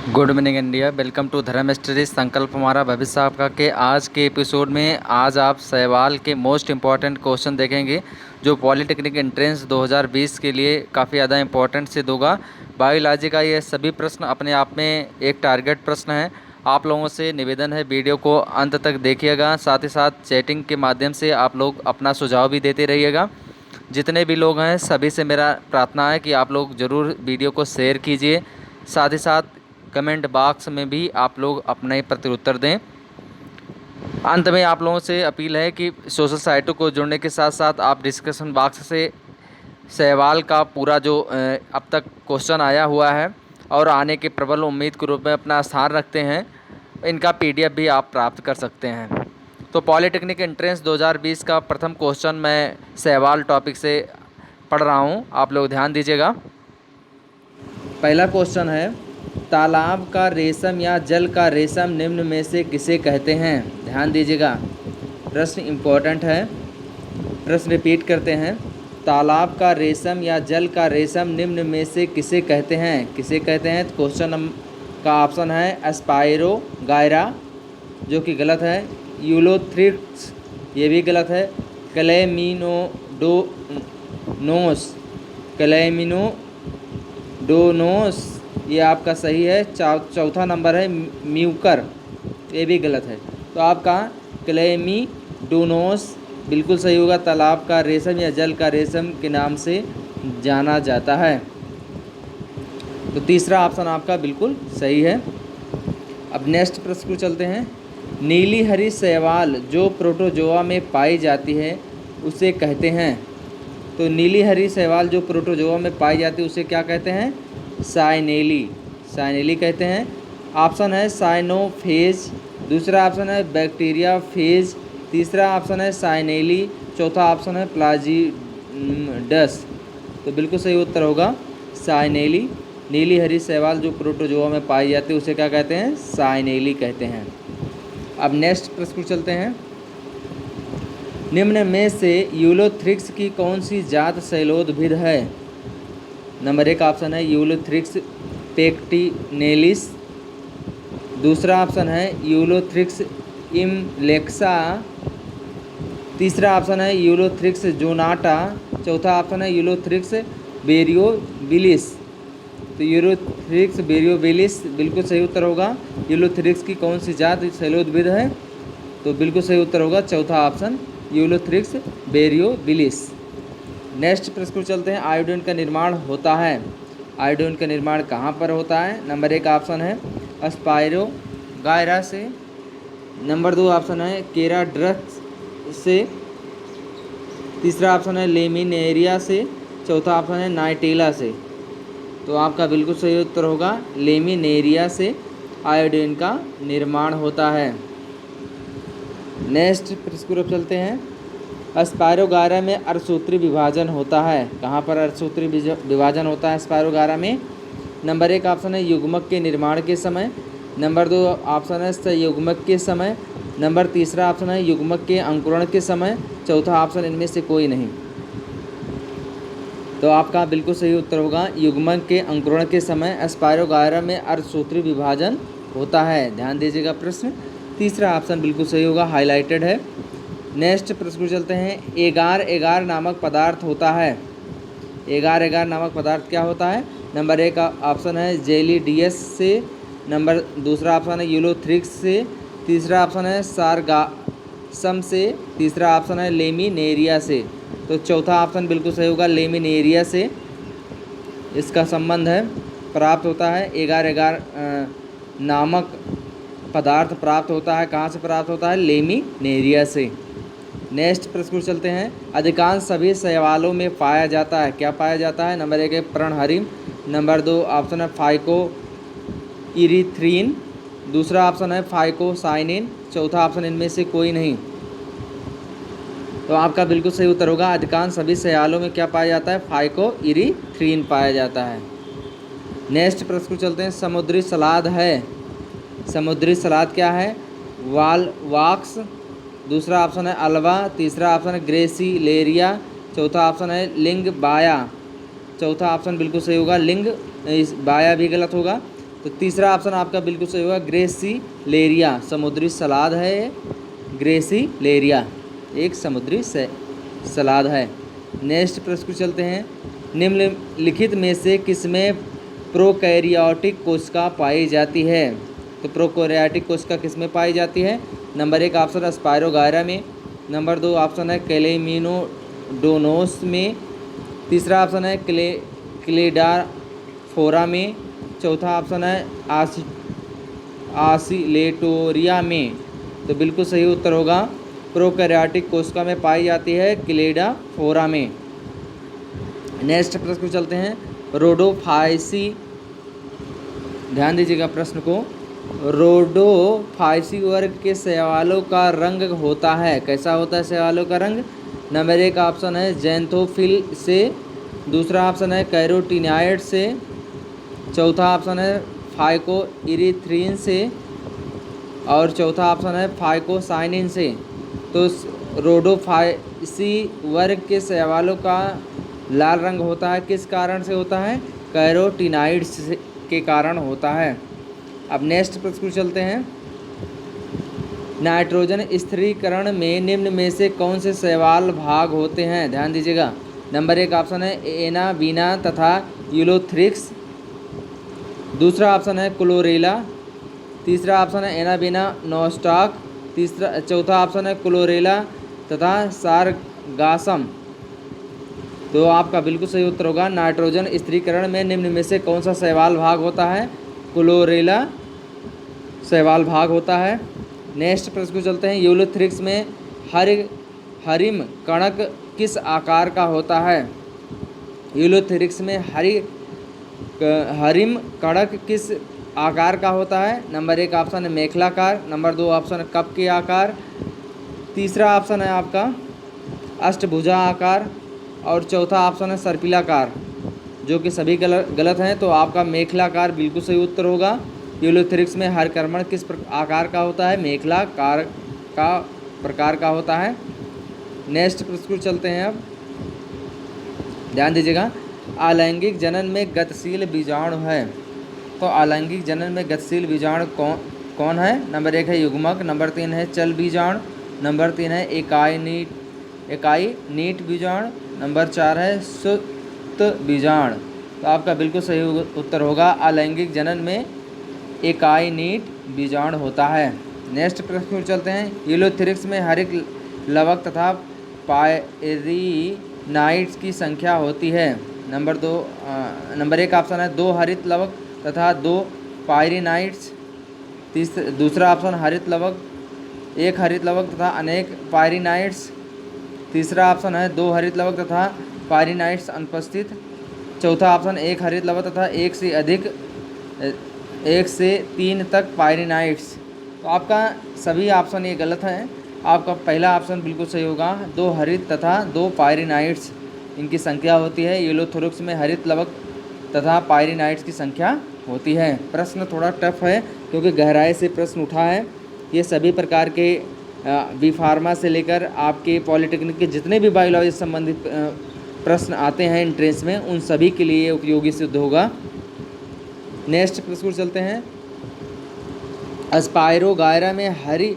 Good morning India. Welcome to Dharma studies. संकल्प हमारा भविष्य आपका के आज के एपिसोड में आज आप सवाल के मोस्ट इम्पॉर्टेंट क्वेश्चन देखेंगे जो पॉलिटेक्निक एंट्रेंस 2020 के लिए काफ़ी ज़्यादा इम्पोर्टेंट सिद्ध होगा। बायोलॉजी का ये सभी प्रश्न अपने आप में एक टारगेट प्रश्न है। आप लोगों से निवेदन है वीडियो को अंत तक देखिएगा, साथ ही साथ चैटिंग के माध्यम से आप लोग अपना सुझाव भी देते रहिएगा। जितने भी लोग हैं सभी से मेरा प्रार्थना है कि आप लोग ज़रूर वीडियो को शेयर कीजिए, साथ ही साथ कमेंट बॉक्स में भी आप लोग अपने प्रत्युत्तर दें। अंत में आप लोगों से अपील है कि सोशल साइटों को जुड़ने के साथ साथ आप डिस्कशन बॉक्स से सवाल का पूरा जो अब तक क्वेश्चन आया हुआ है और आने के प्रबल उम्मीद के रूप में अपना स्थान रखते हैं, इनका पीडीएफ भी आप प्राप्त कर सकते हैं। तो पॉलिटेक्निक एंट्रेंस 2020 का प्रथम क्वेश्चन मैं सवाल टॉपिक से पढ़ रहा हूँ, आप लोग ध्यान दीजिएगा। पहला क्वेश्चन है, तालाब का रेशम या जल का रेशम निम्न में से किसे कहते हैं? ध्यान दीजिएगा, प्रश्न इम्पोर्टेंट है। प्रश्न रिपीट करते हैं, तालाब का रेशम या जल का रेशम निम्न में से किसे कहते हैं? किसे कहते हैं? तो क्वेश्चन का ऑप्शन है स्पाइरो गायरा, जो कि गलत है। यूलोथ्रिक्स, ये भी गलत है। क्लेमिनोडोनोस, ये आपका सही है। चौथा नंबर है म्यूकर, ये भी गलत है। तो आपका क्लेमिडोनोस बिल्कुल सही होगा। तालाब का रेशम या जल का रेशम के नाम से जाना जाता है। तो तीसरा ऑप्शन आपका बिल्कुल सही है। अब नेक्स्ट प्रश्न को चलते हैं। नीली हरी शैवाल जो प्रोटोजोआ में पाई जाती है उसे कहते हैं? तो नीली हरी शैवाल जो प्रोटोजोआ में पाई जाती है उसे क्या कहते हैं? साइनेली, साइनेली कहते हैं। ऑप्शन है साइनोफेज, दूसरा ऑप्शन है बैक्टीरिया फेज, तीसरा ऑप्शन है साइनेली, चौथा ऑप्शन है प्लाजिडस। तो बिल्कुल सही उत्तर होगा साइनेली। नीली हरी शैवाल जो प्रोटोजोआ में पाई जाती है उसे क्या कहते हैं? साइनेली कहते हैं। अब नेक्स्ट प्रश्न चलते हैं। निम्न में से यूलोथ्रिक्स की कौन सी जात शैलोदभिद है? नंबर 1 ऑप्शन है यूलोथ्रिक्स पेक्टिनेलिस, दूसरा ऑप्शन है यूलोथ्रिक्स इमलेक्सा, तीसरा ऑप्शन है यूलोथ्रिक्स जोनाटा, चौथा ऑप्शन है यूलोथ्रिक्स बेरियोविलिस। तो यूलोथ्रिक्स बेरियोविलिस बिल्कुल सही उत्तर होगा। यूलोथ्रिक्स की कौन सी जात शैलोदभिद है? तो बिल्कुल सही उत्तर होगा चौथा ऑप्शन यूलोथ्रिक्स बेरियोविलिस। नेक्स्ट प्रश्न को चलते हैं। आयोडीन का निर्माण होता है, आयोडीन का निर्माण कहाँ पर होता है? नंबर 1 ऑप्शन है स्पाइरो गायरा से, नंबर 2 ऑप्शन है केराड्रस से, तीसरा ऑप्शन है लेमिनेरिया से, चौथा ऑप्शन है नाइटेला से। तो आपका बिल्कुल सही उत्तर होगा लेमिनेरिया से आयोडीन का निर्माण होता है। नेक्स्ट प्रश्न की तरफ चलते हैं। स्पायरोगारा में अर्धसूत्री विभाजन होता है, कहाँ पर अर्धसूत्री विभाजन होता है स्पायरोगारा में? नंबर 1 ऑप्शन है युग्मक के निर्माण के समय, नंबर 2 ऑप्शन है संयुग्मक के समय, नंबर तीसरा ऑप्शन है युग्मक के अंकुरण के समय, चौथा ऑप्शन इनमें से कोई नहीं। तो आपका बिल्कुल सही उत्तर होगा युग्मक के अंकुरण के समय स्पायरोगारा में अर्धसूत्री विभाजन होता है। ध्यान दीजिएगा, प्रश्न तीसरा ऑप्शन बिल्कुल सही होगा, हाईलाइटेड है। नेक्स्ट प्रश्न को चलते हैं। एगार एगार नामक पदार्थ होता है, एगार एगार नामक पदार्थ क्या होता है? नंबर 1 ऑप्शन है जेलीडियस से, नंबर दूसरा ऑप्शन है यूलोथ्रिक्स से, तीसरा ऑप्शन है सारगासम से, तीसरा ऑप्शन है लेमिनेरिया से। तो चौथा ऑप्शन बिल्कुल सही होगा लेमिनेरिया से इसका संबंध है, प्राप्त होता है। एगार एगार नामक पदार्थ प्राप्त होता है, कहाँ से प्राप्त होता है? लेमिनेरिया से। नेक्स्ट प्रश्न को चलते हैं। अधिकांश सभी शैवालों में पाया जाता है, क्या पाया जाता है? नंबर 1 है पर्णहरिम, नंबर 2 ऑप्शन है फाइको इरीथ्रीन, दूसरा ऑप्शन है फाइकोसाइनिन, चौथा ऑप्शन इनमें से कोई नहीं। तो आपका बिल्कुल सही उत्तर होगा अधिकांश सभी शैवालों में क्या पाया जाता है? फाइको इरीथ्रीन पाया जाता है। नेक्स्ट प्रश्न को चलते हैं। समुद्री सलाद है, समुद्री सलाद क्या है? वालवाक्स, दूसरा ऑप्शन है अल्वा, तीसरा ऑप्शन है ग्रेसिलेरिया, चौथा ऑप्शन है लिंग बाया। चौथा ऑप्शन बिल्कुल सही होगा लिंग बाया भी गलत होगा। तो तीसरा ऑप्शन आपका बिल्कुल सही होगा, ग्रेसिलेरिया, समुद्री सलाद है ये, ग्रेसिलेरिया एक समुद्री सलाद है। नेक्स्ट प्रश्न को चलते हैं, निम्नलिखित में से किसमें प्रोकैरियोटिक कोशिका पाई जाती है? तो प्रोकैरियोटिक कोशिका किसमें पाई जाती है? नंबर 1 ऑप्शन है स्पायरोगायरा में, नंबर 2 ऑप्शन है कैलेमिनोडोनोस में, तीसरा ऑप्शन है क्लेडाफोरा में, चौथा ऑप्शन है आसिलेटोरिया में। तो बिल्कुल सही उत्तर होगा प्रोकैरियोटिक कोशिका में पाई जाती है क्लेडाफोरा में। नेक्स्ट प्रश्न को चलते हैं, रोडोफाइसी, ध्यान दीजिएगा प्रश्न को, रोडोफाइसी वर्ग के शैवालों का रंग होता है, कैसा होता है शैवालों का रंग? नंबर 1 ऑप्शन है जैंथोफिल से, दूसरा ऑप्शन है कैरोटीनाइड से, चौथा ऑप्शन है फाइकोइरिथ्रिन से और चौथा ऑप्शन है फाइकोसाइनिन से। तो रोडोफाइसी वर्ग के शैवालों का लाल रंग होता है, किस कारण से होता है? कैरोटीनाइड्स के कारण होता है। अब नेक्स्ट प्रश्न को चलते हैं, नाइट्रोजन स्थिरीकरण में निम्न में से कौन से शैवाल भाग होते हैं? ध्यान दीजिएगा। नंबर 1 ऑप्शन है एनाबीना तथा यूलोथ्रिक्स, दूसरा ऑप्शन है क्लोरेला, तीसरा ऑप्शन है एनाबीना नोस्टॉक, चौथा ऑप्शन है क्लोरेला तथा सारगासम। तो आपका बिल्कुल सही उत्तर होगा नाइट्रोजन स्थिरीकरण में निम्न में से कौन सा शैवाल भाग होता है? क्लोरेला शैवाल भाग होता है। नेक्स्ट प्रश्न को चलते हैं, यूलोथ्रिक्स में हरिम कणक किस आकार का होता है? यूलोथ्रिक्स में हरिम कणक किस आकार का होता है? नंबर 1 ऑप्शन है मेखलाकार, नंबर 2 ऑप्शन है कप के आकार, तीसरा ऑप्शन है आपका अष्टभुजा आकार और चौथा ऑप्शन है सर्पिलाकार, जो कि सभी गलत हैं। तो आपका मेखलाकार बिल्कुल सही उत्तर होगा। यूलोथ्रिक्स में हर कर्मण किस आकार का होता है? मेखलाकार का प्रकार का होता है। नेक्स्ट प्रश्न को चलते हैं, अब ध्यान दीजिएगा, अलैंगिक जनन में गतिशील बीजाणु है, तो अलैंगिक जनन में गतिशील बीजाणु कौन है? नंबर 1 है युग्मक, नंबर 3 है चल बीजाणु, नंबर 3 है इकाई नीट बीजाणु, नंबर 4 है सुत बीजाणु। तो आपका बिल्कुल सही उत्तर होगा अलैंगिक जनन में इकाई नीट बीजाणु होता है। नेक्स्ट प्रश्न चलते हैं, यूलोथ्रिक्स में हरित लवक तथा पायरिनाइड्स की संख्या होती है। नंबर 1 ऑप्शन है 2 हरित लवक तथा 2 पायरिनाइड्स, दूसरा ऑप्शन हरित लवक 1 हरित लवक तथा अनेक पायरिनाइड्स, तीसरा ऑप्शन है 2 हरित लवक तथा पायरिनाइड्स अनुपस्थित, चौथा ऑप्शन 1 हरित लवक तथा 1 से 3 तक पायरिनाइड्स। तो आपका सभी ऑप्शन ये गलत हैं। आपका पहला ऑप्शन बिल्कुल सही होगा, 2 हरित तथा 2 पायरिनाइड्स इनकी संख्या होती है। यूलोथ्रिक्स में हरित लवक तथा पायरिनाइड्स की संख्या होती है। प्रश्न थोड़ा टफ है क्योंकि गहराई से प्रश्न उठा है। ये सभी प्रकार के बी फार्मा से लेकर आपके पॉलिटेक्निक के जितने भी बायोलॉजी से संबंधित प्रश्न आते हैं एंट्रेंस में, उन सभी के लिए उपयोगी सिद्ध होगा। नेक्स्ट प्रश्न चलते हैं, स्पायरोगायरा में हरी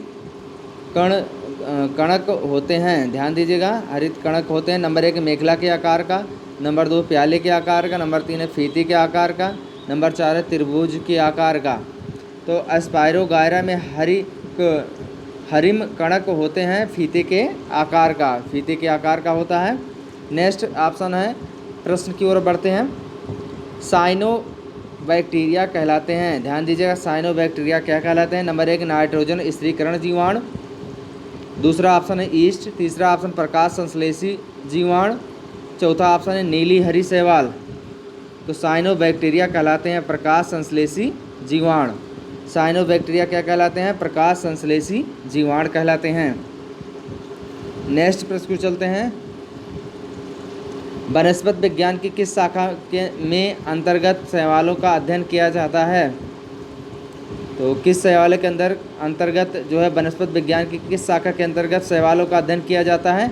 कणक होते हैं, ध्यान दीजिएगा, हरित कणक होते हैं। नंबर 1 मेखला के आकार का, नंबर 2 प्याले के आकार का, नंबर 3 है फीती के आकार का, नंबर 4 है त्रिभुज के आकार का। तो स्पायरोगायरा में हरिम कणक होते हैं फीते के आकार का होता है। नेक्स्ट ऑप्शन है, प्रश्न की ओर बढ़ते हैं, साइनोबैक्टीरिया कहलाते हैं, ध्यान दीजिएगा, साइनोबैक्टीरिया क्या कहलाते हैं? नंबर 1 नाइट्रोजन स्थिरीकरण जीवाणु, दूसरा ऑप्शन है ईस्ट, तीसरा ऑप्शन प्रकाश संश्लेषी जीवाणु, चौथा ऑप्शन है नीली हरी शैवाल। तो साइनोबैक्टीरिया कहलाते हैं प्रकाश संश्लेषी जीवाणु। साइनोबैक्टीरिया क्या कहलाते हैं? प्रकाश संश्लेषी जीवाणु कहलाते हैं। नेक्स्ट प्रश्न चलते हैं, वनस्पति विज्ञान की किस शाखा में अंतर्गत शैवालों का अध्ययन किया जाता है? तो किस शैवाल के अंतर्गत जो है वनस्पति विज्ञान की किस शाखा के अंतर्गत शैवालों का अध्ययन किया जाता है?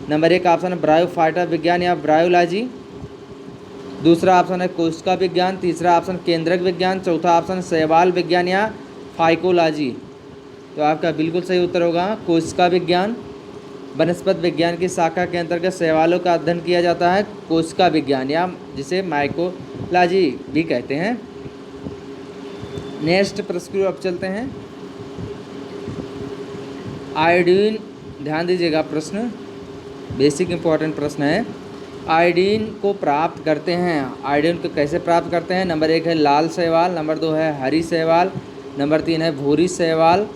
नंबर 1 ऑप्शन है ब्रायोफाइटा विज्ञान या ब्रायोलॉजी, दूसरा ऑप्शन है कोशिका विज्ञान, तीसरा ऑप्शन केंद्रक विज्ञान, चौथा ऑप्शन शैवाल विज्ञान या फाइकोलॉजी। तो आपका बिल्कुल सही उत्तर होगा कोशिका विज्ञान। वनस्पति विज्ञान की शाखा के अंतर्गत शैवालों का अध्ययन किया जाता है कोशिका विज्ञान या जिसे माइकोलॉजी भी कहते हैं। नेक्स्ट प्रश्न की ओर अब चलते हैं। आयोडीन, ध्यान दीजिएगा, प्रश्न बेसिक इंपॉर्टेंट प्रश्न है। आयोडीन को प्राप्त करते हैं, आयोडीन को कैसे प्राप्त करते हैं? नंबर 1 है लाल शैवाल, नंबर 2 है हरी शैवाल, नंबर 3 है भूरी शैवाल,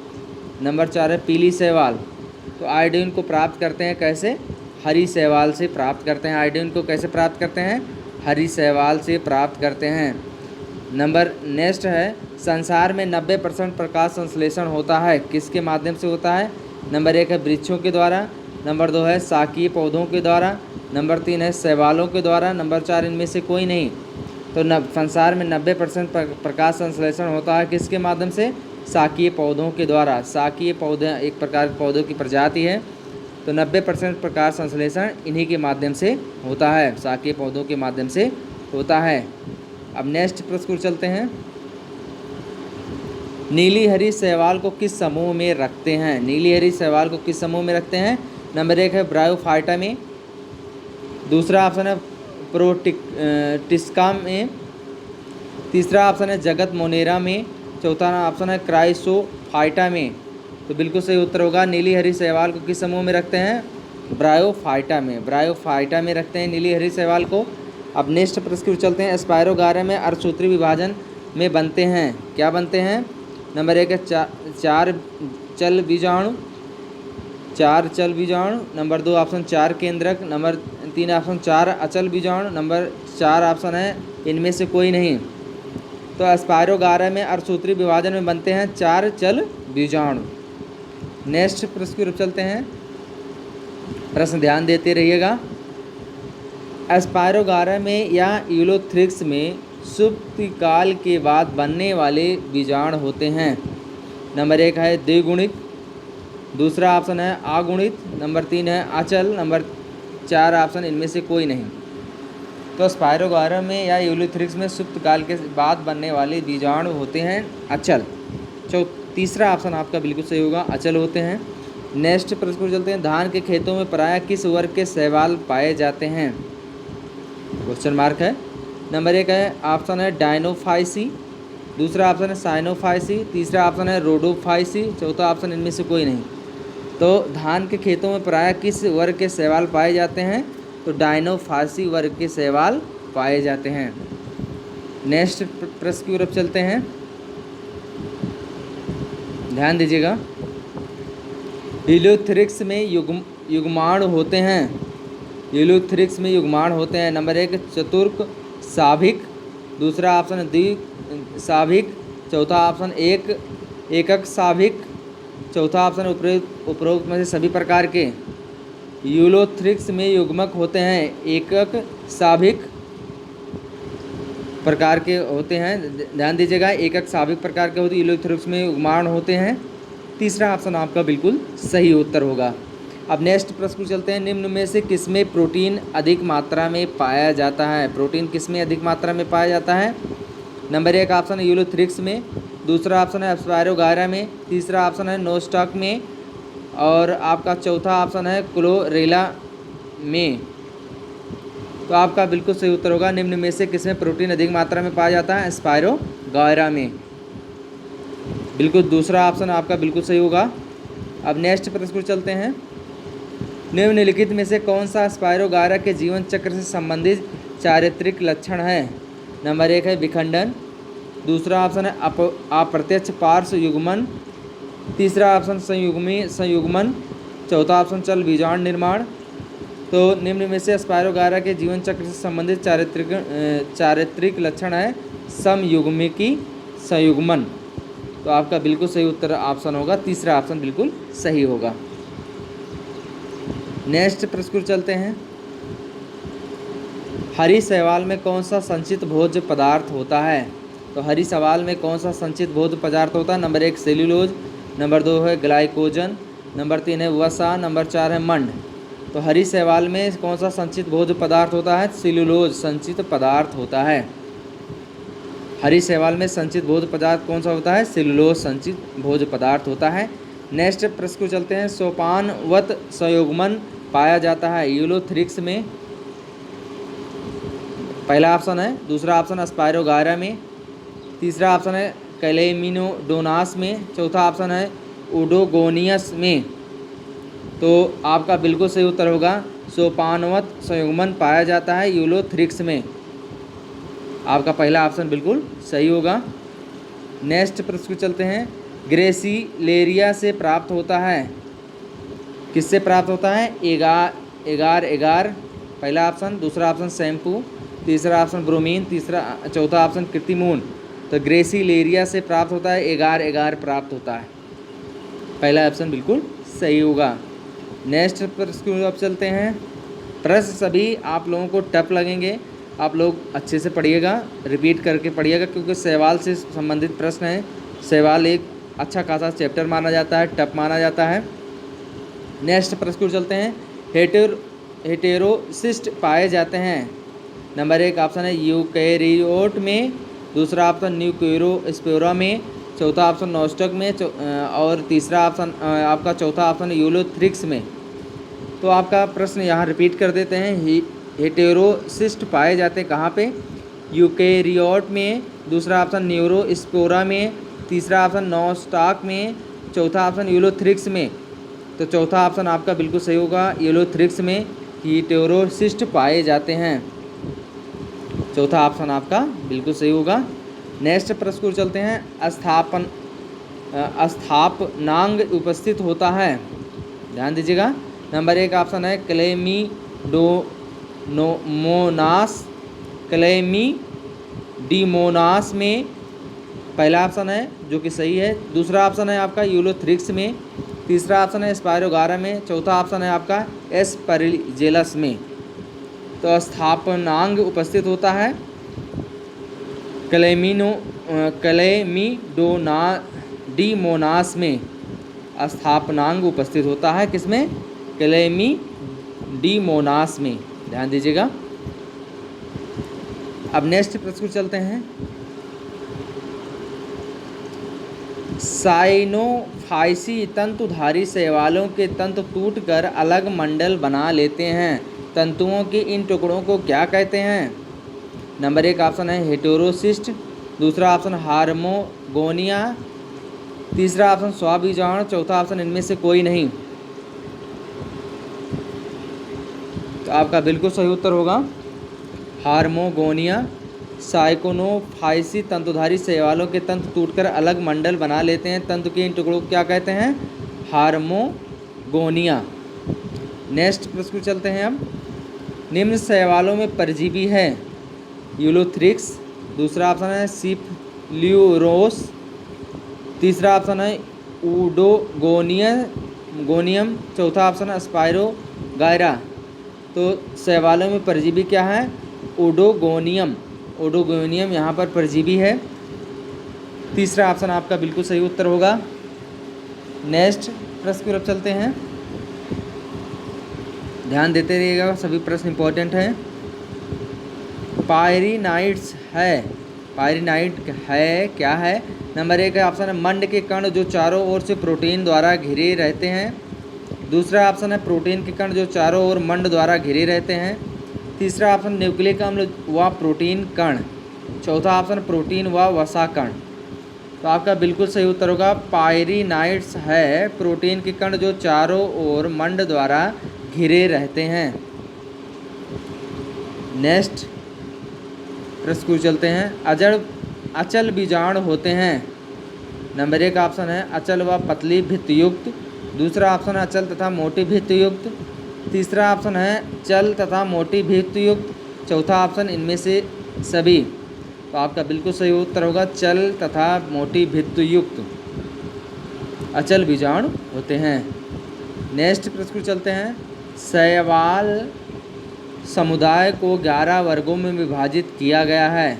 नंबर 4 है पीली शैवाल। तो आयोडीन को प्राप्त करते हैं कैसे? हरी शैवाल से प्राप्त करते हैं। आयोडीन को कैसे प्राप्त करते हैं? हरी शैवाल से प्राप्त करते हैं। नंबर नेक्स्ट है संसार में 90% प्रकाश संश्लेषण होता है, किसके माध्यम से होता है? नंबर 1 है वृक्षों के द्वारा, नंबर 2 है शाकीय पौधों के द्वारा, नंबर 3 है शैवालों के द्वारा, नंबर 4 इनमें से कोई नहीं। तो संसार में 90% प्रकाश संश्लेषण होता है किसके माध्यम से? शाकीय पौधों के द्वारा। शाकीय पौधे एक प्रकार के पौधों की प्रजाति है, तो 90% प्रकाश संश्लेषण इन्हीं के माध्यम से होता है, शाकीय पौधों के माध्यम से होता है। अब नेक्स्ट प्रश्न को चलते हैं। नीली हरी शैवाल को किस समूह में रखते हैं? नीली हरी शैवाल को किस समूह में रखते हैं? नंबर 1 है ब्रायोफाइटा में, दूसरा ऑप्शन है प्रोटिस्का में, तीसरा ऑप्शन है जगत मोनेरा में, चौथा ऑप्शन है क्राइसोफाइटा में। तो बिल्कुल सही उत्तर होगा नीली हरी शैवाल को किस समूह में रखते हैं? ब्रायोफाइटा में, ब्रायोफाइटा में रखते हैं नीली हरी शैवाल को। अब नेक्स्ट प्रश्न की ओर चलते हैं। स्पायरोगारा में अर्धसूत्री विभाजन में बनते हैं, क्या बनते हैं? नंबर 1 है चार चल बीजाणु, नंबर 2 ऑप्शन 4 केंद्रक, नंबर 3 ऑप्शन 4 अचल बीजाणु, नंबर 4 ऑप्शन है इनमें से कोई नहीं। तो स्पायरोगारा में अर्धसूत्री विभाजन में बनते हैं 4 चल बीजाणु। नेक्स्ट प्रश्न की ओर चलते हैं। प्रश्न ध्यान देते रहिएगा। स्पायरोगारा में या यूलोथ्रिक्स में सुप्ति काल के बाद बनने वाले बीजाणु होते हैं। नंबर 1 है द्विगुणित, दूसरा ऑप्शन है अगुणित, नंबर 3 है अचल, नंबर 4 ऑप्शन इनमें से कोई नहीं। तो स्पायरोगारा में या यूलोथ्रिक्स में सुप्त काल के बाद बनने वाले बीजाणु होते हैं अचल। तीसरा ऑप्शन आपका बिल्कुल सही होगा, अचल होते हैं। नेक्स्ट प्रश्न को चलते हैं। धान के खेतों में प्रायः किस वर्ग के शैवाल पाए जाते हैं? क्वेश्चन मार्क है। नंबर 1 है ऑप्शन है डायनोफाइसी, दूसरा ऑप्शन है साइनोफाइसी, तीसरा ऑप्शन है रोडोफाइसी, चौथा ऑप्शन इनमें से कोई नहीं। तो धान के खेतों में प्रायः किस वर्ग के शैवाल पाए जाते हैं? तो डायनोफाइसी वर्ग के शैवाल पाए जाते हैं। नेक्स्ट प्रश्न की ओर चलते हैं, ध्यान दीजिएगा। यूलोथ्रिक्स में युग्माणु होते हैं, यूलोथ्रिक्स में युग्माणु होते हैं। नंबर 1 चतुर्क साभिक, दूसरा ऑप्शन है द्विसाभिक, चौथा ऑप्शन एकक साभिक, चौथा ऑप्शन उपरोक्त में से सभी प्रकार के। यूलोथ्रिक्स में युग्मक होते हैं, एकक साभिक प्रकार के होते हैं, ध्यान दीजिएगा, एकक साभिक प्रकार के होते हैं। यूलोथ्रिक्स में युग्माणु होते हैं। तीसरा ऑप्शन आपका बिल्कुल सही उत्तर होगा। अब नेक्स्ट प्रश्न को चलते हैं। निम्न में से किसमें प्रोटीन अधिक मात्रा में पाया जाता है? प्रोटीन किसमें अधिक मात्रा में पाया जाता है? नंबर 1 ऑप्शन है यूलोथ्रिक्स में, दूसरा ऑप्शन है स्पायरोगारा में, तीसरा ऑप्शन है नोस्टॉक में, और आपका चौथा ऑप्शन है क्लोरेला में। तो आपका बिल्कुल सही उत्तर होगा निम्न में से किसमें प्रोटीन अधिक मात्रा में पाया जाता है? स्पायरोगारा में। बिल्कुल दूसरा ऑप्शन आपका बिल्कुल सही होगा। अब नेक्स्ट प्रश्न पर चलते हैं। निम्नलिखित में से कौन सा स्पायरोगारा के जीवन चक्र से संबंधित चारित्रिक लक्षण है? नंबर 1 है विखंडन, दूसरा ऑप्शन है अप्रत्यक्ष पार्श्व युग्मन, तीसरा ऑप्शन संयुग्मन, चौथा ऑप्शन चल बीजाणु निर्माण। तो निम्न में से स्पायरोगारा के जीवन चक्र से संबंधित चारित्रिक लक्षण है समयुग्मिकी संयुग्मन। तो आपका बिल्कुल सही उत्तर ऑप्शन होगा, तीसरा ऑप्शन बिल्कुल सही होगा। नेक्स्ट प्रश्न पर चलते हैं। हरी शैवाल में कौन सा संचित भोज्य पदार्थ होता है? तो हरी शैवाल में कौन सा संचित भोज्य पदार्थ होता है? नंबर 1 सेल्यूलोज, नंबर 2 है ग्लाइकोजन, नंबर 3 है वसा, नंबर 4 है मंड। तो हरी शैवाल में कौन सा संचित भोज्य पदार्थ होता है? सेलुलोज संचित पदार्थ होता है। हरी शैवाल में संचित भोज्य पदार्थ कौन सा होता है? सेलुलोज संचित भोज्य पदार्थ होता है। नेक्स्ट प्रश्न को चलते हैं। सोपानवत संयुग्मन पाया जाता है यूलोथ्रिक्स में। पहला ऑप्शन है, दूसरा ऑप्शन स्पायरोगायरा में, तीसरा ऑप्शन है कैलेमिनोडोनास में, चौथा ऑप्शन है ओडोगोनियस में। तो आपका बिल्कुल सही उत्तर होगा सोपानवत संयुग्मन पाया जाता है यूलोथ्रिक्स में। आपका पहला ऑप्शन बिल्कुल सही होगा। नेक्स्ट प्रश्न को चलते हैं। ग्रेसिलेरिया से प्राप्त होता है, किससे प्राप्त होता है? एगार एगार पहला ऑप्शन, दूसरा ऑप्शन शैम्पू, तीसरा ऑप्शन ब्रोमीन, चौथा ऑप्शन कृत्रिम ऊन। तो ग्रेसिलेरिया से प्राप्त होता है एगार एगार प्राप्त होता है। पहला ऑप्शन बिल्कुल सही होगा। नेक्स्ट प्रश्न की ओर चलते हैं। प्रश्न सभी आप लोगों को टफ लगेंगे, आप लोग अच्छे से पढ़िएगा, रिपीट करके पढ़िएगा, क्योंकि शैवाल से संबंधित प्रश्न है। शैवाल एक अच्छा खासा चैप्टर माना जाता है, टफ माना जाता है। नेक्स्ट प्रश्न की ओर चलते हैं। हेटेरोसिस्ट पाए जाते हैं। नंबर 1 ऑप्शन है यूकैरियोट में, दूसरा ऑप्शन न्यूक्लियोस्पोरा में, चौथा ऑप्शन नॉस्टक में, और तीसरा ऑप्शन आपका चौथा ऑप्शन यूलोथ्रिक्स में। तो आपका प्रश्न यहाँ रिपीट कर देते हैं। हेटेरोसिस्ट पाए जाते हैं कहाँ पे? यूकैरियोट में, दूसरा ऑप्शन न्यूरोस्पोरा में, तीसरा ऑप्शन नॉस्टॉक में, चौथा ऑप्शन यूलोथ्रिक्स में। तो चौथा ऑप्शन आपका बिल्कुल सही होगा, यूलोथ्रिक्स में हेटेरोसिस्ट पाए जाते हैं। चौथा ऑप्शन आपका बिल्कुल सही होगा। नेक्स्ट प्रश्न को चलते हैं। स्थापनांग उपस्थित होता है, ध्यान दीजिएगा। नंबर 1 ऑप्शन है क्लेमिडीमोनास में, पहला ऑप्शन है जो कि सही है। दूसरा ऑप्शन है आपका यूलोथ्रिक्स में, तीसरा ऑप्शन है स्पायरोगारा में, चौथा ऑप्शन है आपका एस्परजिलस में। तो स्थापनांग उपस्थित होता है क्लेमिडीमोनास में। स्थापनांग उपस्थित होता है किसमें? क्लेमिडीमोनास में, ध्यान दीजिएगा। अब नेक्स्ट प्रश्न को चलते हैं। साइनोफाइसी तंतुधारी शैवालों के तंतु टूटकर अलग मंडल बना लेते हैं। तंतुओं के इन टुकड़ों को क्या कहते हैं? नंबर 1 ऑप्शन है हेटेरोसिस्ट, दूसरा ऑप्शन हार्मोगोनिया, तीसरा ऑप्शन स्वाबीजाणु, चौथा ऑप्शन इनमें से कोई नहीं। तो आपका बिल्कुल सही उत्तर होगा हार्मोगोनिया। साइकोनोफाइसी तंतुधारी शैवालों के तंतु टूटकर अलग मंडल बना लेते हैं। तंतु के इन टुकड़ों को क्या कहते हैं? हार्मोगोनिया। नेक्स्ट प्रश्न को चलते हैं। अब निम्न शैवालों में परजीवी है यूलोथ्रिक्स, दूसरा ऑप्शन है सिफल्यूरोस, तीसरा ऑप्शन है ओडोगोनियम, चौथा ऑप्शन है स्पायरोगायरा। तो शैवालों में परजीवी क्या है? ओडोगोनियम यहाँ पर परजीवी है। तीसरा ऑप्शन आपका बिल्कुल सही उत्तर होगा। नेक्स्ट प्रश्न की तरफ चलते हैं, ध्यान देते रहिएगा, सभी प्रश्न इंपॉर्टेंट हैं। पायरिनाइड्स है क्या है? नंबर 1 ऑप्शन है मंड के कण जो चारों ओर से प्रोटीन द्वारा घिरे रहते हैं, दूसरा ऑप्शन है प्रोटीन के कण जो चारों ओर मंड द्वारा घिरे रहते हैं, तीसरा ऑप्शन न्यूक्लिक अम्ल व प्रोटीन कण, चौथा ऑप्शन प्रोटीन व वसा कण। तो आपका बिल्कुल सही उत्तर होगा पायरिनाइड्स है प्रोटीन के कण जो चारों ओर मंड द्वारा घिरे रहते हैं। नेक्स्ट प्रश्न को चलते हैं। अचल बीजाणु होते हैं। नंबर 1 ऑप्शन है अचल व पतली भित्तियुक्त, दूसरा ऑप्शन है अचल तथा मोटी भित्तियुक्त, तीसरा ऑप्शन है चल तथा मोटी भित्तियुक्त, चौथा ऑप्शन इनमें से सभी। तो आपका बिल्कुल सही उत्तर होगा चल तथा मोटी भित्तियुक्त अचल बीजाणु होते हैं। नेक्स्ट प्रश्न को चलते हैं। शैवाल समुदाय को 11 वर्गों में विभाजित किया गया है।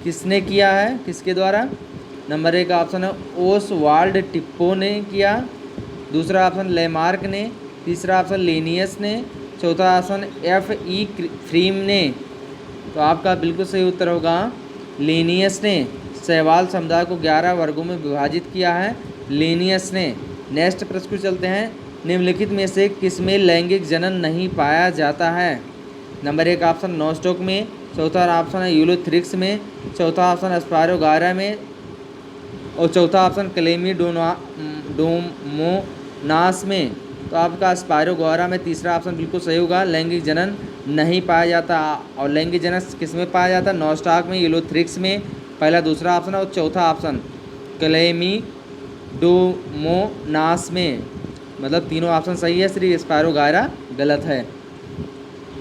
किसने किया है? किसके द्वारा? नंबर 1 ऑप्शन है ओसवाल्ड टिप्पो ने किया, दूसरा ऑप्शन लेमार्क ने, तीसरा ऑप्शन लेनियस ने, चौथा ऑप्शन एफ ई फ्रीम ने। तो आपका बिल्कुल सही उत्तर होगा लेनियस ने। शैवाल समुदाय को 11 वर्गों में विभाजित किया है लेनियस ने। नेक्स्ट प्रश्न को चलते हैं, निम्नलिखित में से किसमें लैंगिक जनन नहीं पाया जाता है? नंबर 1 ऑप्शन नॉस्टॉक में, चौथा ऑप्शन है यूलोथ्रिक्स में, चौथा ऑप्शन स्पायरोगायरा में और चौथा ऑप्शन क्लेमिडोमोनास में। तो आपका स्पायरोगायरा में तीसरा ऑप्शन बिल्कुल सही होगा, लैंगिक जनन नहीं पाया जाता। और लैंगिक जनन किस में पाया जाता है? नॉस्टॉक में, यूलोथ्रिक्स में, पहला दूसरा ऑप्शन और चौथा ऑप्शन क्लेमिडोमोनास में। मतलब तीनों ऑप्शन सही है, सिर्फ स्पायरोगायरा गलत है।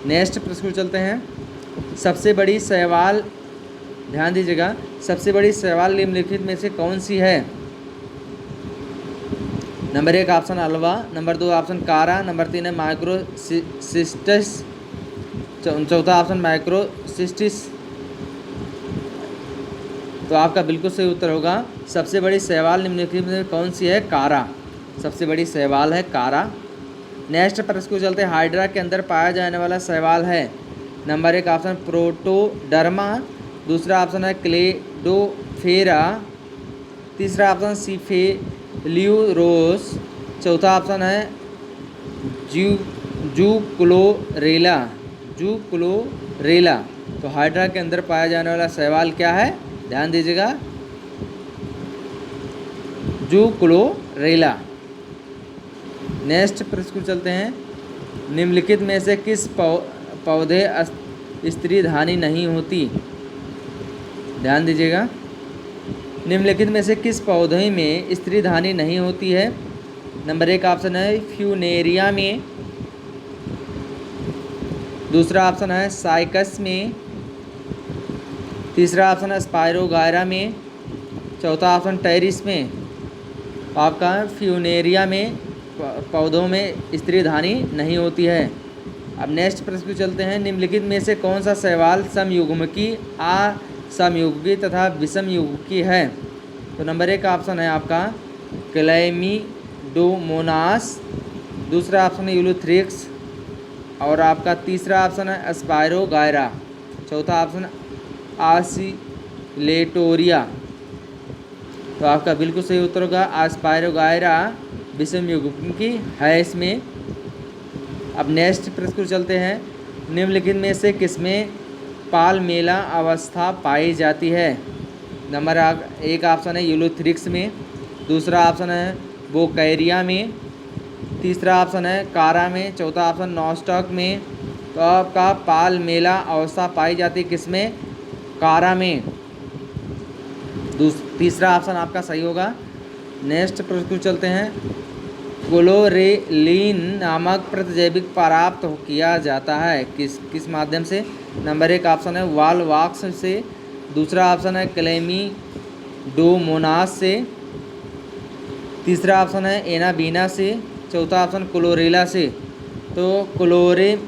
नेक्स्ट प्रश्न को चलते हैं, सबसे बड़ी शैवाल, ध्यान दीजिएगा, सबसे बड़ी शैवाल निम्नलिखित में से कौन सी है? Number 1 option Alva, number 2 option कारा, नंबर 3 है माइक्रोसिस्टस, चौथा ऑप्शन माइक्रोसिस्टिस। तो आपका बिल्कुल सही उत्तर होगा सबसे बड़ी शैवाल निम्नलिखित में कौन सी है? कारा। सबसे बड़ी शैवाल है कारा। नेक्स्ट प्रश्न को चलते हैं, हाइड्रा के अंदर पाया जाने वाला शैवाल है। नंबर 1 ऑप्शन प्रोटोडर्मा, दूसरा ऑप्शन है क्लेडोफेरा, तीसरा ऑप्शन सिफेलियोरोस, चौथा ऑप्शन है जूक्लोरेला। तो हाइड्रा के अंदर पाया जाने वाला शैवाल क्या है? ध्यान दीजिएगा, जूक्लोरेला। नेक्स्ट प्रश्न को चलते हैं, निम्नलिखित में से किस पौधे स्त्रीधानी नहीं होती? ध्यान दीजिएगा, निम्नलिखित में से किस पौधे में स्त्रीधानी नहीं होती है? नंबर 1 ऑप्शन है फ्यूनेरिया में, दूसरा ऑप्शन है साइकस में, तीसरा ऑप्शन है स्पायरोगायरा में, चौथा ऑप्शन टेरिस में। आपका फ्यूनेरिया में पौधों में स्त्रीधानी नहीं होती है। अब नेक्स्ट प्रश्न को चलते हैं, निम्नलिखित में से कौन सा शैवाल समयुग्मकी, असमयुग्मकी तथा विषमयुग्मकी है? तो नंबर 1 ऑप्शन है आपका क्लेमिडोमोनास, दूसरा ऑप्शन है यूलोथ्रिक्स और आपका तीसरा ऑप्शन है स्पायरोगायरा, चौथा ऑप्शन आसिलेटोरिया। तो आपका बिल्कुल सही उत्तर होगा स्पायरोगायरा विषमयुग्मकी है इसमें। अब नेक्स्ट प्रश्न को चलते हैं, निम्नलिखित में से किसमें पालमेला अवस्था पाई जाती है? नंबर 1 ऑप्शन है यूलोथ्रिक्स में, दूसरा ऑप्शन है बोकैरिया में, तीसरा ऑप्शन है कारा में, चौथा ऑप्शन नॉस्टॉक में। तो आपका पालमेला अवस्था पाई जाती है किसमें? कारा में। तीसरा ऑप्शन आपका सही होगा। नेक्स्ट प्रश्न को चलते हैं, क्लोरेलिन नामक प्रतिजैविक प्राप्त किया जाता है किस माध्यम से? नंबर 1 ऑप्शन है वालवाक्स से, दूसरा ऑप्शन है क्लेमिडोमोनास से, तीसरा ऑप्शन है एनाबीना से, चौथा ऑप्शन क्लोरेला से। तो क्लोरेलिन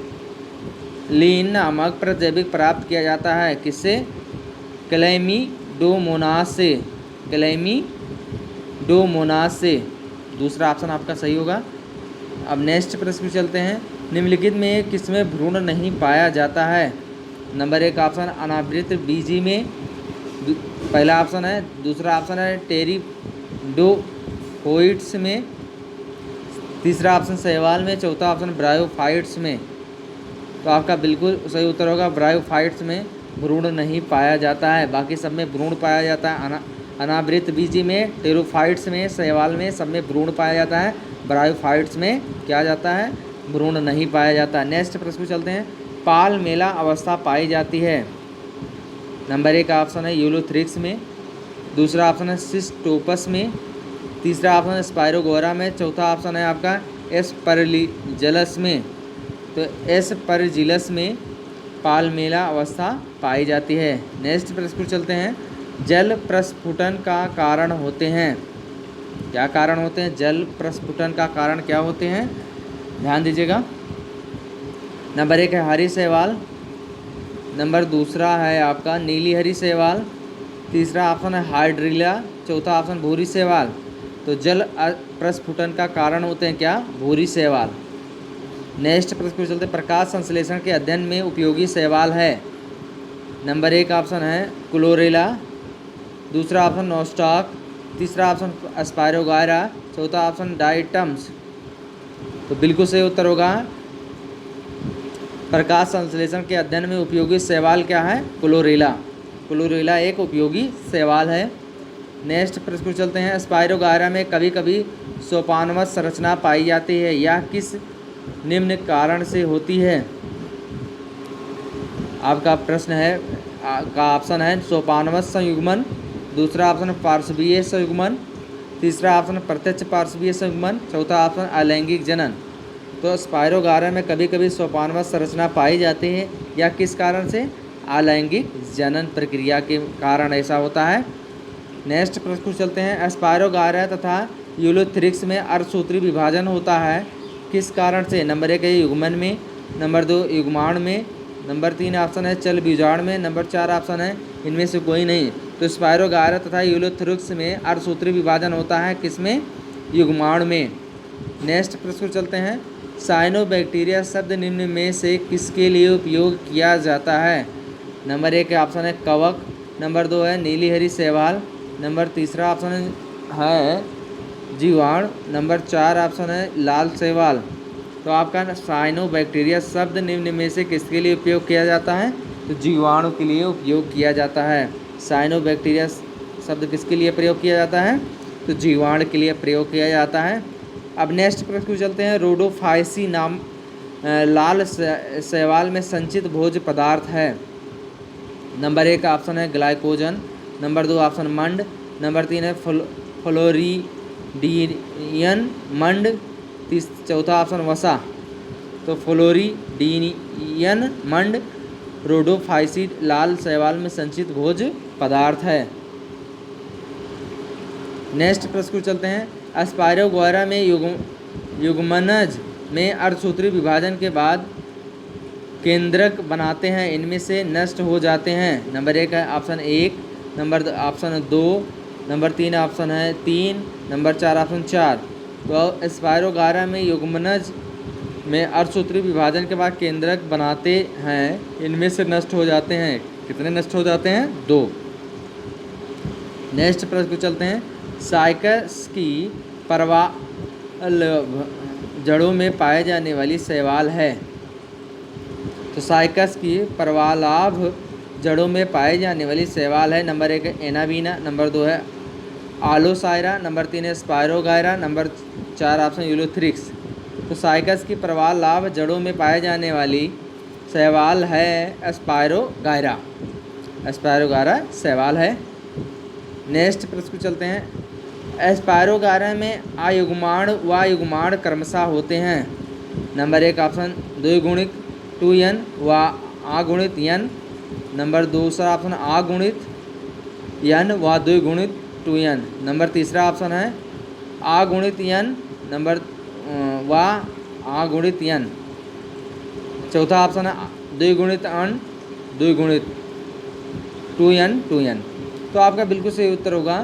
नामक प्रतिजैविक प्राप्त किया जाता है किससे? क्लेमिडोमोनास से, क्लेमिडोमोनास से। दूसरा ऑप्शन आपका सही होगा। अब नेक्स्ट प्रश्न चलते हैं, निम्नलिखित में किसमें भ्रूण नहीं पाया जाता है? नंबर 1 ऑप्शन अनावृत बीजी में, पहला ऑप्शन है, दूसरा ऑप्शन है टेरिडोफाइट्स में, तीसरा ऑप्शन शैवाल में, चौथा ऑप्शन ब्रायोफाइट्स में। तो आपका बिल्कुल सही उत्तर होगा ब्रायोफाइट्स में भ्रूण नहीं पाया जाता है, बाकी सब में भ्रूण पाया जाता है। अनावृत बीजी में, टेरोफाइट्स में, शैवाल में, सब में भ्रूण पाया जाता है। ब्रायोफाइट्स में क्या जाता है? भ्रूण नहीं पाया जाता। नेक्स्ट प्रश्न चलते हैं, पालमेला अवस्था पाई जाती है। नंबर 1 ऑप्शन है यूलोथ्रिक्स में, दूसरा ऑप्शन है सिस्टोपस में, तीसरा ऑप्शन है स्पायरोगोरा में, चौथा ऑप्शन है आपका एस्परजिलस में। तो एस्परजिलस में पालमेला अवस्था पाई जाती है। नेक्स्ट प्रश्न चलते हैं, जल प्रस्फुटन का कारण होते हैं। क्या कारण होते हैं? जल प्रस्फुटन का कारण क्या होते हैं? ध्यान दीजिएगा। नंबर 1 है हरी शैवाल, नंबर दूसरा है आपका नीली हरी शैवाल, तीसरा ऑप्शन है हाइड्रिला, चौथा ऑप्शन भूरी शैवाल। तो जल प्रस्फुटन का कारण होते हैं क्या? भूरी शैवाल। नेक्स्ट प्रश्न को चलते, प्रकाश संश्लेषण के अध्ययन में उपयोगी शैवाल है। नंबर 1 ऑप्शन है क्लोरेला, दूसरा ऑप्शन नोस्टॉक, तीसरा ऑप्शन स्पायरोगायरा, चौथा ऑप्शन डाइटम्स। तो बिल्कुल सही उत्तर होगा प्रकाश संश्लेषण के अध्ययन में उपयोगी शैवाल क्या है? क्लोरेला। क्लोरेला एक उपयोगी शैवाल है। नेक्स्ट प्रश्न को चलते हैं, स्पायरोगायरा में कभी कभी सोपानवत संरचना पाई जाती है, यह किस निम्न कारण से होती है? आपका प्रश्न है का ऑप्शन है सोपानवत संयुग्मन, दूसरा ऑप्शन पार्श्वीय संयुग्मन, तीसरा ऑप्शन प्रत्यक्ष पार्श्वीय संयुग्मन, चौथा ऑप्शन अलैंगिक जनन। तो स्पायरोगायरा में कभी कभी सोपानवत संरचना पाई जाती है, या किस कारण से? अलैंगिक जनन प्रक्रिया के कारण ऐसा होता है। नेक्स्ट प्रश्न को चलते हैं, स्पायरोगायरा तथा यूलोथ्रिक्स में अर्धसूत्री विभाजन होता है, किस कारण से? नंबर 1 है युग्मन में, नंबर 2 युग्माणु में, नंबर 3 ऑप्शन है चल बीजाणु में, नंबर 4 ऑप्शन है इनमें से कोई नहीं। तो स्पायरोगायरा तथा यूलोथ्रिक्स में अर्धसूत्री विभाजन होता है, किसमें? युग्माणु में। नेक्स्ट प्रश्न को चलते हैं, साइनोबैक्टीरिया शब्द निम्न में से किसके लिए उपयोग किया जाता है? नंबर 1 ऑप्शन है कवक, नंबर 2 है नीली हरी शैवाल, नंबर तीसरा ऑप्शन है जीवाणु, नंबर 4 ऑप्शन है लाल शैवाल। तो आपका साइनोबैक्टीरिया शब्द निम्न में से किसके लिए उपयोग किया जाता है? तो जीवाणु के लिए उपयोग किया जाता है। साइनोबैक्टीरिया शब्द किसके लिए प्रयोग किया जाता है? तो जीवाणु के लिए प्रयोग किया जाता है। अब नेक्स्ट प्रश्न को चलते हैं, रोडोफाइसी नाम लाल शैवाल में संचित भोज्य पदार्थ है। नंबर 1 ऑप्शन है ग्लाइकोजन, नंबर 2 ऑप्शन मंड, नंबर 3 है फ्लोरीडीनियन मंड, चौथा ऑप्शन वसा। तो फ्लोरीडीनियन मंड रोडोफाइसी लाल शैवाल में संचित भोज्य पदार्थ है। नेक्स्ट प्रश्न को चलते हैं, स्पायरोगायरा में युग्मनज में अर्धसूत्री विभाजन के बाद केंद्रक बनाते हैं, इनमें से नष्ट हो जाते हैं। नंबर 1 है option 1, number option 2, number 3 option है 3, नंबर 4 ऑप्शन 4। तो स्पायरोगायरा में युग्मनज में अर्धसूत्री विभाजन के बाद केंद्रक बनाते हैं, इनमें से नष्ट हो जाते हैं। कितने नष्ट हो जाते हैं? 2। नेक्स्ट प्रश्न को चलते हैं, साइकस की परवाल जड़ों में पाए जाने वाली शैवाल है। तो साइकस की परवालाभ जड़ों में पाए जाने वाली शैवाल है। नंबर 1 है एनाबीना, नंबर 2 है आलोसायरा, नंबर 3 है स्पायरोगायरा, नंबर 4 ऑप्शन यूलोथ्रिक्स। तो साइकस की परवालाभ जड़ों में पाए जाने वाली शैवाल है स्पायरोगायरा। स्पायरोगायरा शैवाल है। नेक्स्ट प्रश्न को चलते हैं, स्पायरोगायरा में आयुग्माणु व युग्माणु क्रमशः होते हैं। नंबर 1 ऑप्शन द्विगुणित 2n व अगुणित n, नंबर दूसरा ऑप्शन अगुणित n व द्विगुणित 2n, नंबर तीसरा ऑप्शन है अगुणित n नंबर व अगुणित n, चौथा ऑप्शन है द्विगुणित n द्विगुणित 2n। तो आपका बिल्कुल सही उत्तर होगा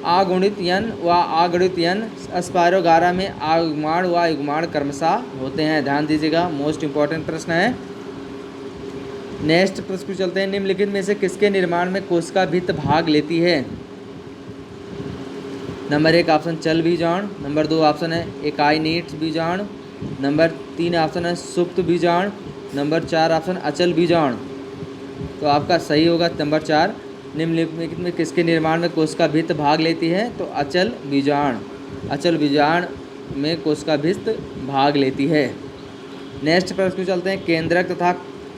अगुणित n व अगुणित n। स्पायरोगायरा में आयुग्माणु व युग्माणु क्रमशः होते हैं। ध्यान दीजिएगा, मोस्ट इंपॉर्टेंट प्रश्न है। नेक्स्ट प्रश्न को चलते हैं, निम्नलिखित में से किसके निर्माण में कोशिका भित्त भाग लेती है? नंबर 1 ऑप्शन चल बीजाणु, नंबर 2 ऑप्शन है एकाइनेट बीजाणु, नंबर 3 ऑप्शन है सुप्त बीजाणु, नंबर 4 ऑप्शन अचल बीजाणु। तो आपका सही होगा नंबर 4। निम्नलिखित में किसके निर्माण में कोशिका भित्त भाग लेती है? तो अचल बीजाणु। अचल बीजाणु में कोशिका भित्त भाग लेती है। नेक्स्ट प्रश्न को चलते हैं, केंद्रक तथा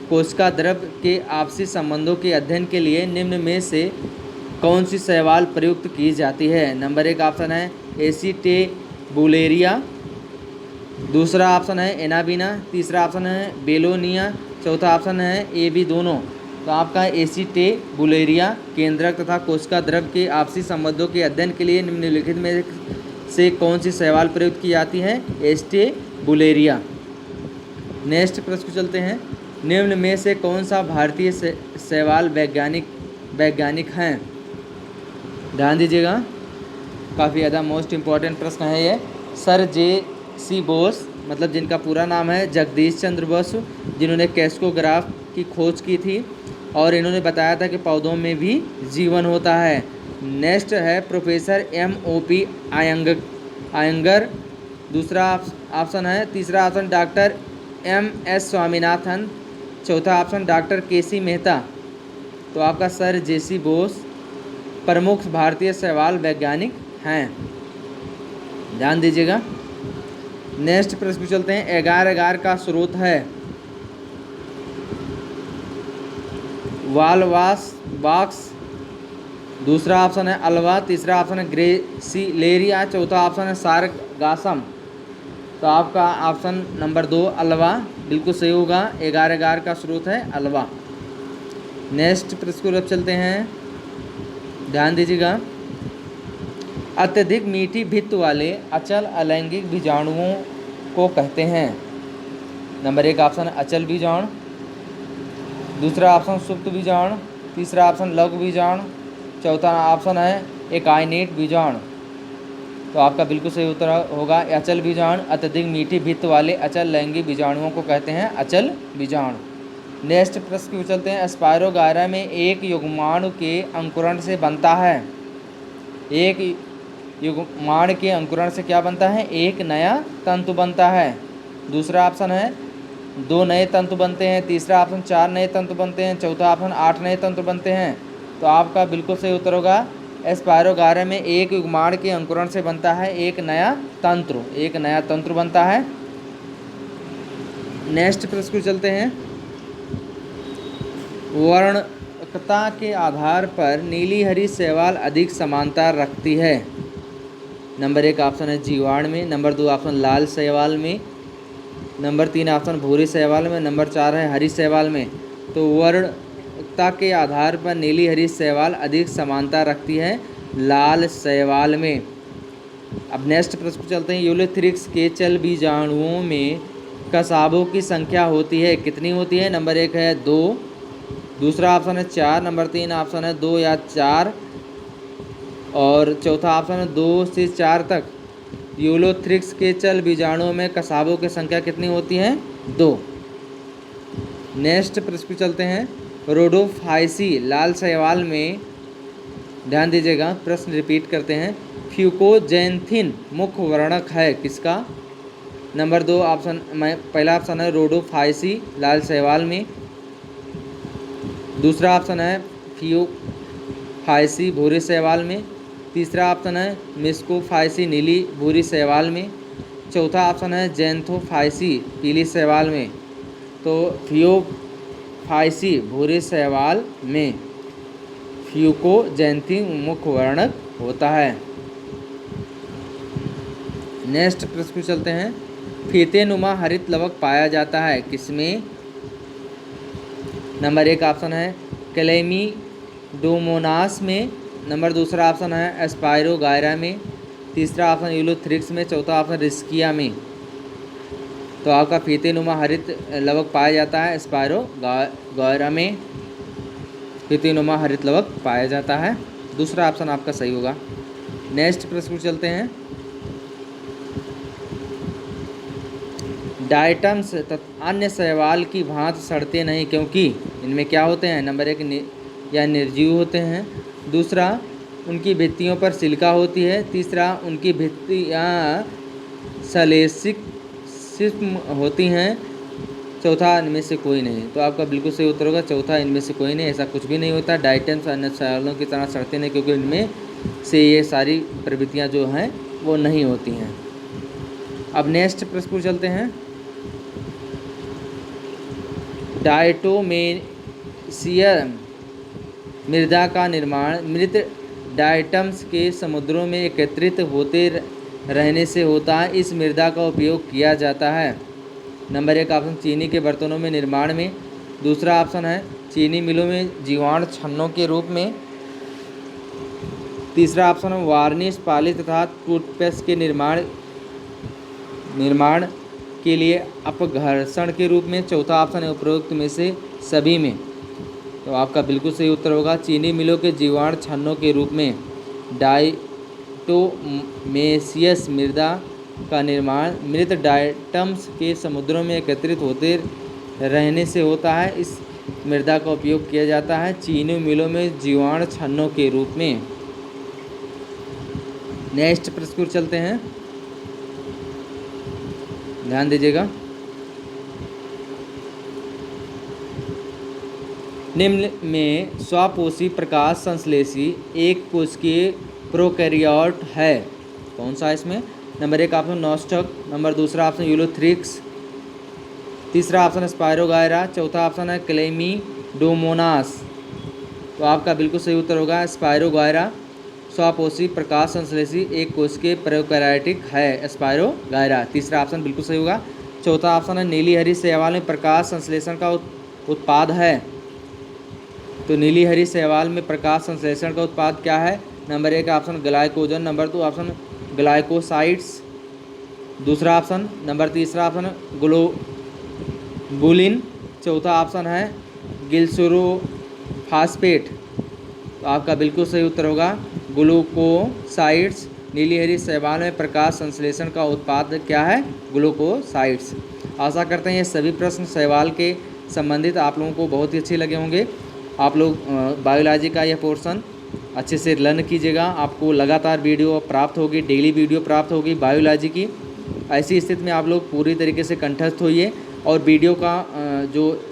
कोशिका द्रव के आपसी संबंधों के अध्ययन के लिए निम्न में से कौन सी शैवाल प्रयुक्त की जाती है? नंबर 1 ऑप्शन है एसिटेबुलेरिया, दूसरा ऑप्शन है एनाबीना, तीसरा ऑप्शन है बेलोनिया, चौथा ऑप्शन है ए बी दोनों। तो आपका एसिटेबुलेरिया केंद्रक तथा कोशिका द्रव के आपसी संबंधों के अध्ययन के लिए निम्नलिखित में से कौन सी शैवाल प्रयुक्त की जाती है? एसिटेबुलेरिया। नेक्स्ट प्रश्न को चलते हैं, निम्न में से कौन सा भारतीय शैवाल वैज्ञानिक हैं? ध्यान दीजिएगा, काफ़ी ज़्यादा मोस्ट इम्पॉर्टेंट प्रश्न है ये। सर जे सी बोस, मतलब जिनका पूरा नाम है जगदीश चंद्र बसु, जिन्होंने कैस्कोग्राफ की खोज की थी और इन्होंने बताया था कि पौधों में भी जीवन होता है। नेक्स्ट है प्रोफेसर M.O.P. आयंगर। दूसरा ऑप्शन है, तीसरा ऑप्शन डॉक्टर M.S. स्वामीनाथन। चौथा ऑप्शन डॉक्टर K.C. मेहता। तो आपका सर J.C. बोस प्रमुख भारतीय शैवाल वैज्ञानिक हैं, ध्यान दीजिएगा। नेक्स्ट प्रश्न चलते हैं, एगार एगार का स्रोत है वालवास बॉक्स। दूसरा ऑप्शन है अल्वा, तीसरा ऑप्शन है ग्रेसिलेरिया, चौथा ऑप्शन है सारगासम। तो आपका ऑप्शन नंबर 2 अल्वा बिल्कुल सही होगा। एगार एगार का स्रोत है अल्वा। नेक्स्ट प्रश्न को अब चलते हैं, ध्यान दीजिएगा। अत्यधिक मीठी भित्त वाले अचल अलैंगिक बीजाणुओं को कहते हैं। नंबर 1 ऑप्शन है अचल बीजाणु, दूसरा ऑप्शन सुप्त बीजाणु, तीसरा ऑप्शन लघु बीजाणु, चौथा ऑप्शन है एकाइनेट बीजाणु। तो आपका बिल्कुल सही उत्तर होगा अचल बीजाणु। अत्यधिक मीठी भित्त वाले अचल लैंगिक बीजाणुओं को कहते हैं अचल बीजाणु। नेक्स्ट प्रश्न को चलते हैं, स्पायरोगायरा में एक युग्माणु के अंकुरण से बनता है। एक युग्माणु के अंकुरण से क्या बनता है? एक नया तंतु बनता है। दूसरा ऑप्शन है 2 नए तंतु बनते हैं, तीसरा ऑप्शन 4 नए तंतु बनते हैं, चौथा ऑप्शन 8 नए तंतु बनते हैं। तो आपका बिल्कुल सही उत्तर होगा स्पायरोगायरा में एक युग्माणु के अंकुरण से बनता है एक नया तंत्र बनता है। नेक्स्ट प्रश्न को चलते हैं, वर्णकता के आधार पर नीली हरी शैवाल अधिक समानता रखती है। नंबर 1 ऑप्शन है जीवाणु में, नंबर 2 ऑप्शन लाल शैवाल में, नंबर 3 ऑप्शन भूरी शैवाल में, नंबर 4 है हरी शैवाल में। तो वर्णकता के आधार पर नीली हरी शैवाल अधिक समानता रखती है लाल शैवाल में। अब नेक्स्ट प्रश्न चलते हैं, यूलोथ्रिक्स के चल बीजाणुओं में कसाबों की संख्या होती है, कितनी होती है? नंबर 1 है 2, दूसरा ऑप्शन है 4, नंबर 3 ऑप्शन है 2 या 4 और चौथा ऑप्शन है 2 से 4 तक। यूलोथ्रिक्स के चल बीजाणुओं में कसाबों की संख्या कितनी होती है? 2। नेक्स्ट प्रश्न चलते हैं, रोडोफाइसी लाल शैवाल में, ध्यान दीजिएगा प्रश्न रिपीट करते हैं, फ्यूकोजेंथिन मुख्य वर्णक है किसका? नंबर 2 ऑप्शन पहला ऑप्शन है रोडोफाइसी लाल शैवाल में, दूसरा ऑप्शन है फ्यूफाइसी भूरे शैवाल में, तीसरा ऑप्शन है मिस्कोफाइसी नीली भूरी शैवाल में, चौथा ऑप्शन है जेंथोफाइसी पीली शैवाल में। तो फ्यूफाइसी भूरे शैवाल में फ्यूकोजेंथिन मुख्य वर्णक होता है। नेक्स्ट प्रश्न चलते हैं, फीतेनुमा हरित लवक पाया जाता है किसमें? नंबर 1 ऑप्शन है क्लेमिडोमोनास में, नंबर दूसरा ऑप्शन है स्पायरोगायरा में, तीसरा ऑप्शन यूलोथ्रिक्स में, चौथा ऑप्शन रिस्किया में। तो आपका फीतेनुमा हरित लवक पाया जाता है स्पायरोगायरा में, फीतेनुमा हरित लवक पाया जाता है, दूसरा ऑप्शन आपका सही होगा। नेक्स्ट प्रश्न चलते हैं, डायटम्स अन्य शैवाल की भांति सड़ते नहीं क्योंकि इनमें क्या होते हैं? नंबर 1 या निर्जीव होते हैं, दूसरा उनकी भित्तियों पर सिलिका होती है, तीसरा उनकी भित्तियाँ सलेसिक होती हैं, चौथा इनमें से कोई नहीं। तो आपका बिल्कुल सही उत्तर होगा चौथा इनमें से कोई नहीं, ऐसा कुछ भी नहीं होता। डायटम्स अन्य शैवालों की तरह सड़ते नहीं क्योंकि इनमें से ये सारी प्रवृत्तियाँ जो हैं वो नहीं होती हैं। अब नेक्स्ट प्रश्न पर चलते हैं, डायटोमेसियम मृदा का निर्माण मृत डायटम्स के समुद्रों में एकत्रित होते रहने से होता है, इस मृदा का उपयोग किया जाता है। नंबर 1 ऑप्शन चीनी के बर्तनों में निर्माण में, दूसरा ऑप्शन है चीनी मिलों में जीवाणु छन्नों के रूप में, तीसरा ऑप्शन है वार्निश पालिश तथा टूथपेस्ट के निर्माण के लिए अपघर्षण के रूप में, चौथा ऑप्शन है उपरोक्त में से सभी में। तो आपका बिल्कुल सही उत्तर होगा चीनी मिलों के जीवाणु छन्नों के रूप में। डायटोमेसियस मृदा का निर्माण मृत डायटम्स के समुद्रों में एकत्रित होते रहने से होता है। इस मृदा का उपयोग किया जाता है चीनी मिलों में जीवाणु छन्नों के रूप में। नेक्स्ट प्रश्न की ओर चलते हैं, ध्यान दीजिएगा। निम्न में स्वपोषी प्रकाश संश्लेषी एक कोशिकीय प्रोकैरियोट है, कौन सा इसमें? नंबर 1 ऑप्शन नॉस्टक, नंबर दूसरा ऑप्शन यूलोथ्रिक्स, तीसरा ऑप्शन स्पायरोगायरा, चौथा ऑप्शन है क्लेमिडोमोनास। तो आपका बिल्कुल सही उत्तर होगा स्पायरोगायरा। स्वपोषी प्रकाश संश्लेषी एक कोशिकीय प्रोकैरियोटिक है स्पायरोगायरा, तीसरा ऑप्शन बिल्कुल सही होगा। चौथा ऑप्शन है नीली हरी शैवाल में प्रकाश संश्लेषण का उत्पाद है। तो नीली हरी शैवाल में प्रकाश संश्लेषण का उत्पाद क्या है? Number 1 option glycogen, number 2 option glycosides, दूसरा ऑप्शन, नंबर तीसरा ऑप्शन ग्लोबुलिन, चौथा ऑप्शन है गिल्सुरोफास्फेट। तो आपका बिल्कुल सही उत्तर होगा ग्लूकोसाइड्स। नीली हरी शैवाल में प्रकाश संश्लेषण का उत्पाद क्या है? ग्लूकोसाइड्स। आशा करते हैं ये सभी प्रश्न शैवाल के संबंधित आप लोगों को बहुत ही अच्छे लगे होंगे। आप लोग बायोलॉजी का यह पोर्शन अच्छे से लर्न कीजिएगा, आपको लगातार वीडियो प्राप्त होगी, डेली वीडियो प्राप्त होगी बायोलॉजी की। ऐसी स्थिति में आप लोग पूरी तरीके से कंठस्थ होइए और वीडियो का जो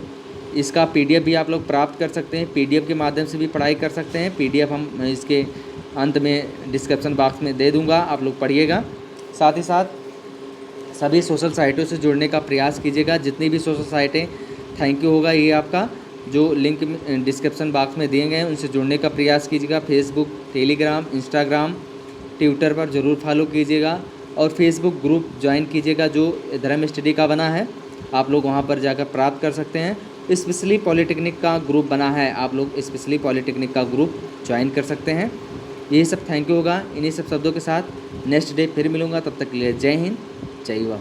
इसका PDF भी आप लोग प्राप्त कर सकते हैं, PDF के माध्यम से भी पढ़ाई कर सकते हैं। PDF हम इसके अंत में डिस्क्रिप्शन बॉक्स में दे दूंगा, आप लोग पढ़िएगा। साथ ही साथ सभी सोशल साइटों से जुड़ने का प्रयास कीजिएगा, जितनी भी सोशल साइटें, थैंक यू होगा ये आपका, जो लिंक डिस्क्रिप्शन बॉक्स में दिए गए हैं उनसे जुड़ने का प्रयास कीजिएगा। फेसबुक, टेलीग्राम, इंस्टाग्राम, ट्विटर पर ज़रूर फॉलो कीजिएगा और फेसबुक ग्रुप ज्वाइन कीजिएगा जो धर्म स्टडी का बना है, आप लोग वहां पर जाकर प्राप्त कर सकते हैं। स्पेशली पॉलिटेक्निक का ग्रुप बना है, आप लोग स्पेशली पॉलिटेक्निक का ग्रुप ज्वाइन कर सकते हैं। यही सब थैंक यू होगा। इन्हीं सब शब्दों के साथ नेक्स्ट डे फिर मिलूँगा, तब तक के लिए जय हिंद, जय युवा।